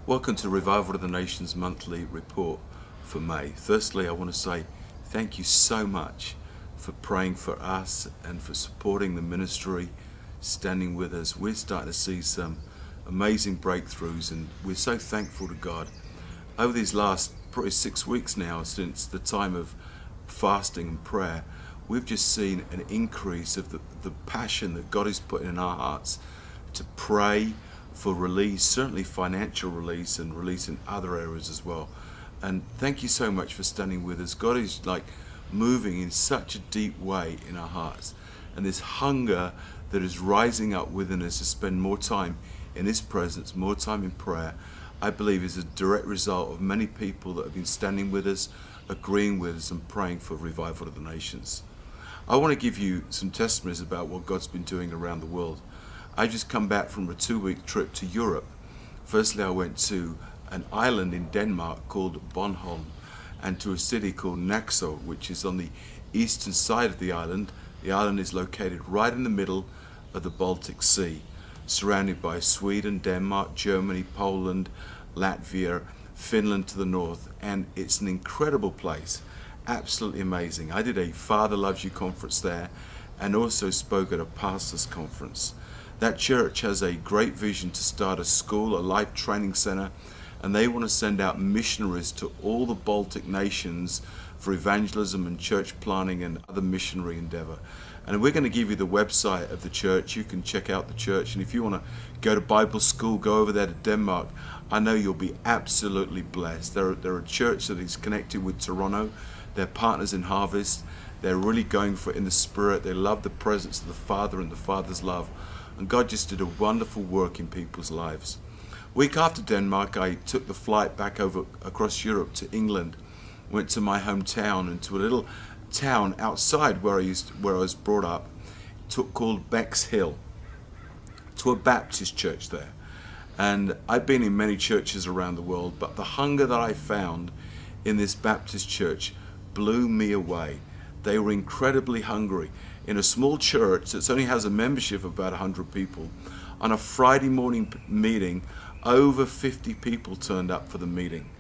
Welcome to Revival of the Nations monthly report for May. Firstly, I want to say thank you so much for praying for us and for supporting the ministry, standing with us. We're starting to see some amazing breakthroughs, and we're so thankful to God. Over these last probably 6 weeks now, since the time of fasting and prayer, we've just seen an increase of the passion that God is putting in our hearts to pray for release, certainly financial release and release in other areas as well. And thank you so much for standing with us. God is like moving in such a deep way in our hearts. And this hunger that is rising up within us to spend more time in His presence, more time in prayer, I believe is a direct result of many people that have been standing with us, agreeing with us and praying for revival of the nations. I want to give you some testimonies about what God's been doing around the world. I just come back from a 2-week trip to Europe. Firstly, I went to an island in Denmark called Bornholm and to a city called Naxo, which is on the eastern side of the island. The island is located right in the middle of the Baltic Sea, surrounded by Sweden, Denmark, Germany, Poland, Latvia, Finland to the north, and it's an incredible place, absolutely amazing. I did a Father Loves You conference there and also spoke at a pastors conference. That church has a great vision to start a school, a life training center, and they want to send out missionaries to all the Baltic nations for evangelism and church planting and other missionary endeavor. And we're going to give you the website of the church. You can check out the church, and if you want to go to Bible school, go over there to Denmark. I know you'll be absolutely blessed. They're a church that is connected with Toronto. They're partners in Harvest. They're really going for it in the Spirit. They love the presence of the Father and the Father's love. And God just did a wonderful work in people's lives. Week after Denmark, I took the flight back over across Europe to England. Went to my hometown and to a little town outside where I was brought up, called Bexhill, to a Baptist church there. And I've been in many churches around the world, but the hunger that I found in this Baptist church blew me away. They were incredibly hungry. In a small church that only has a membership of about 100 people, on a Friday morning meeting, over 50 people turned up for the meeting.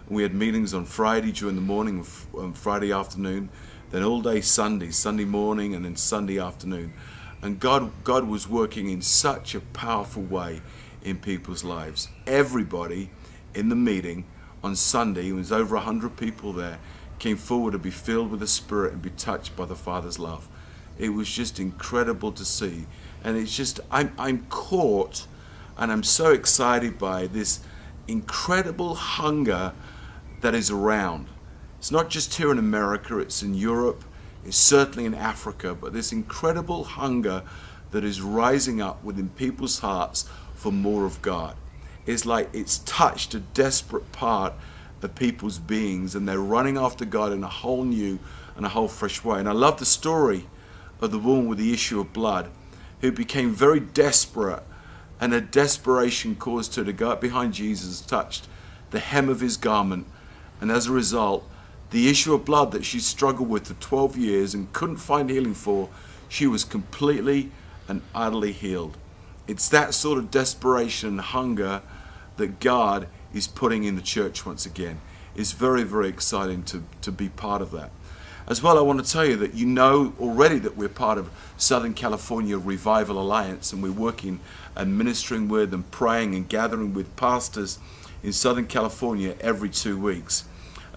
We had meetings on Friday during the morning, on Friday afternoon, then all day Sunday morning, and then Sunday afternoon. And God was working in such a powerful way in people's lives. Everybody in the meeting on Sunday, it was over 100 people there, came forward to be filled with the Spirit and be touched by the Father's love. It was just incredible to see. And it's just, I'm caught and I'm so excited by this incredible hunger that is around. It's not just here in America, it's in Europe, it's certainly in Africa, but this incredible hunger that is rising up within people's hearts for more of God. It's like it's touched a desperate part of people's beings, and they're running after God in a whole new and a whole fresh way. And I love the story of the woman with the issue of blood, who became very desperate, and her desperation caused her to go up behind Jesus, touched the hem of his garment, and as a result, the issue of blood that she struggled with for 12 years and couldn't find healing for, she was completely and utterly healed. It's that sort of desperation and hunger that God is putting in the church once again. It's very, very exciting to be part of that. As well, I want to tell you that you know already that we're part of Southern California Revival Alliance, and we're working and ministering with and praying and gathering with pastors in Southern California every 2 weeks.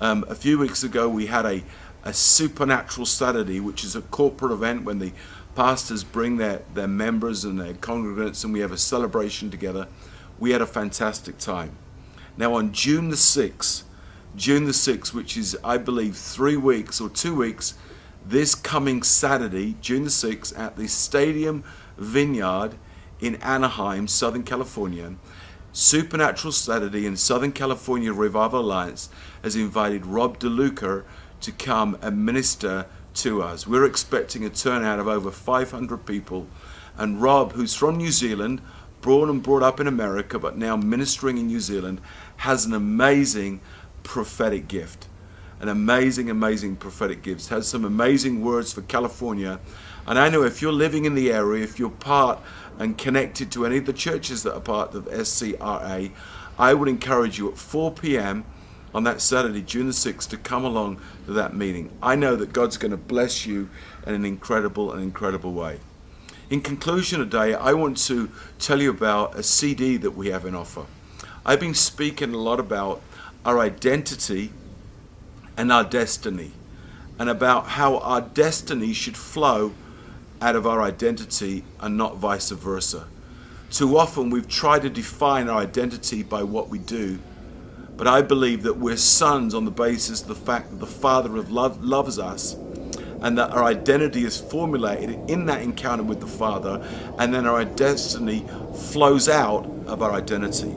A few weeks ago, we had a Supernatural Saturday, which is a corporate event when the pastors bring their members and their congregants, and we have a celebration together. We had a fantastic time. Now on June the 6th, which is, I believe, 3 weeks or 2 weeks, this coming Saturday, June the 6th, at the Stadium Vineyard in Anaheim, Southern California, Supernatural Saturday and Southern California Revival Alliance has invited Rob DeLuca to come and minister to us. We're expecting a turnout of over 500 people. And Rob, who's from New Zealand, born and brought up in America, but now ministering in New Zealand, has an amazing prophetic gift. An amazing prophetic gift. Has some amazing words for California. And I know if you're living in the area, if you're part and connected to any of the churches that are part of SCRA, I would encourage you at 4 p.m. on that Saturday, June the 6th, to come along to that meeting. I know that God's going to bless you in an incredible way. In conclusion today, I want to tell you about a CD that we have in offer. I've been speaking a lot about our identity and our destiny, and about how our destiny should flow out of our identity and not vice versa. Too often we've tried to define our identity by what we do, but I believe that we're sons on the basis of the fact that the Father of love loves us, and that our identity is formulated in that encounter with the Father, and then our destiny flows out of our identity.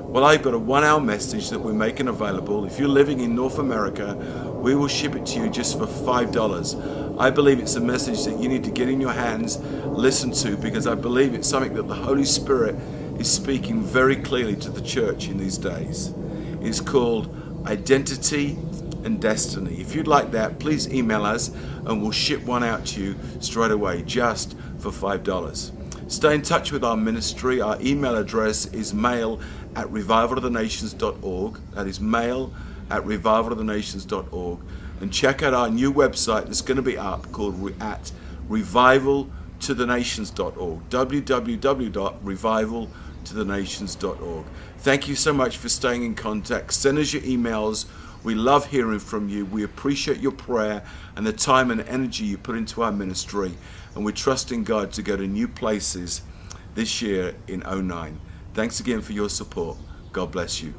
Well, I've got a 1-hour message that we're making available. If you're living in North America, we will ship it to you just for $5. I believe it's a message that you need to get in your hands, listen to, because I believe it's something that the Holy Spirit is speaking very clearly to the church in these days. It's called Identity and Destiny. If you'd like that, please email us and we'll ship one out to you straight away just for $5. Stay in touch with our ministry. Our email address is mail@revivalofthenations.org. That is mail@revivalofthenations.org. And check out our new website that's going to be up called at revivaltothenations.org. www.revivaltothenations.org. Thank you so much for staying in contact. Send us your emails. We love hearing from you. We appreciate your prayer and the time and energy you put into our ministry. And we're trusting God to go to new places this year in 2009. Thanks again for your support. God bless you.